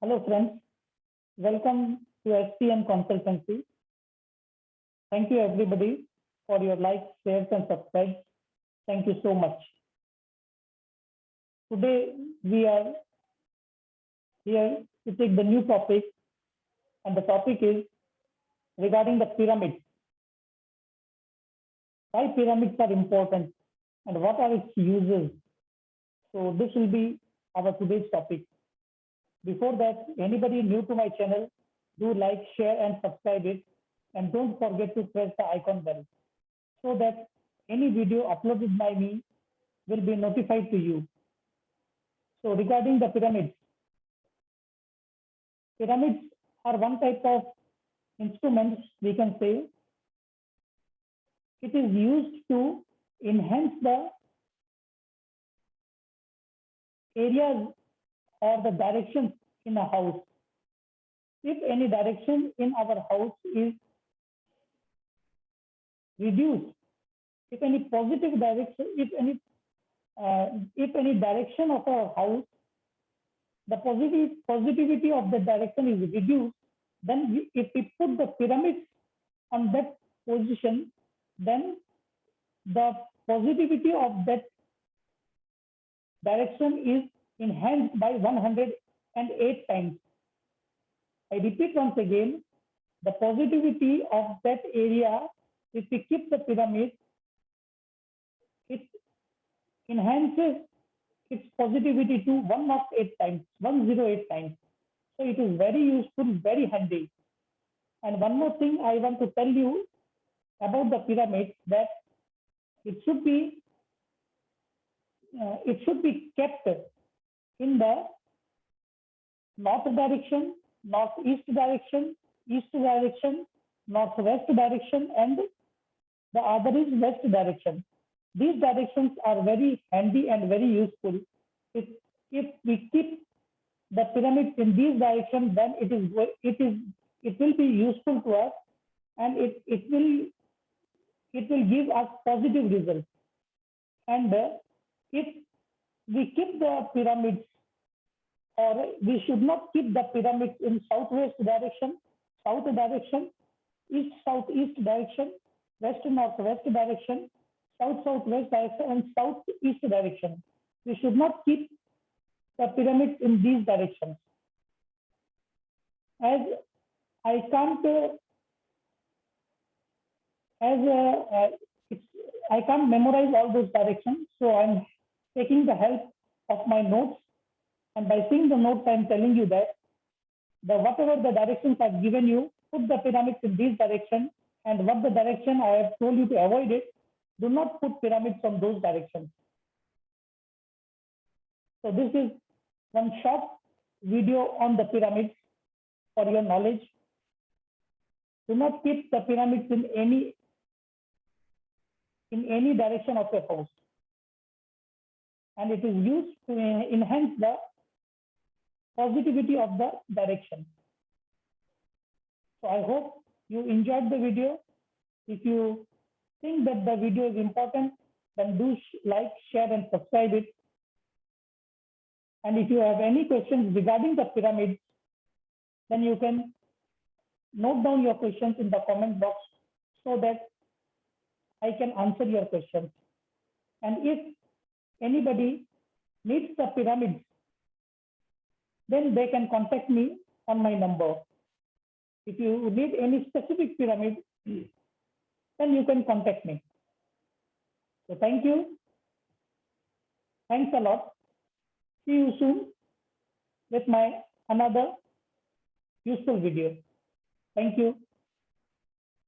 Hello friends, welcome to SPM Consultancy. Thank you everybody for your likes, shares and subscribes. Thank you so much. Today we are here to take the new topic, and the topic is regarding the pyramids. Why pyramids are important and what are its uses. So this will be our today's topic. Before that, anybody new to my channel, do like, share and subscribe it, and don't forget to press the icon bell so that any video uploaded by me will be notified to you. So regarding the pyramids are one type of instruments, we can say. It is used to enhance the areas or the directions in a house. If any direction in our house is reduced, if any positive direction, if any direction of our house, the positivity of the direction is reduced, then if we put the pyramids on that position, then the positivity of that direction is enhanced by 108 times. I repeat once again, the positivity of that area, if we keep the pyramid, it enhances its positivity to 108 times, 108 times. So it is very useful, very handy. And one more thing I want to tell you about the pyramid, that it should be kept in the north direction, northeast direction, east direction, northwest direction, and the other is west direction. These directions are very handy and very useful. If we keep the pyramids in these directions, then it will be useful to us, and it will give us positive results. And if we keep the pyramids, or we should not keep the pyramids in southwest direction, south direction, east southeast direction, west northwest direction, south southwest direction, and southeast direction. We should not keep the pyramids in these directions, as I can't I can't memorize all those directions. So I'm taking the help of my notes, and by seeing the notes, I'm telling you that whatever the directions I've given you, put the pyramids in this direction, and what the direction I have told you to avoid it, do not put pyramids on those directions. So this is one short video on the pyramids for your knowledge. Do not keep the pyramids in any direction of your house, and it is used to enhance the positivity of the direction. So I hope you enjoyed the video. If you think that the video is important, then do like, share and subscribe it. And if you have any questions regarding the pyramids, then you can note down your questions in the comment box so that I can answer your questions. And if anybody needs the pyramids, then they can contact me on my number. If you need any specific pyramid, then you can contact me. So thank you. Thanks a lot. See you soon with my another useful video. Thank you.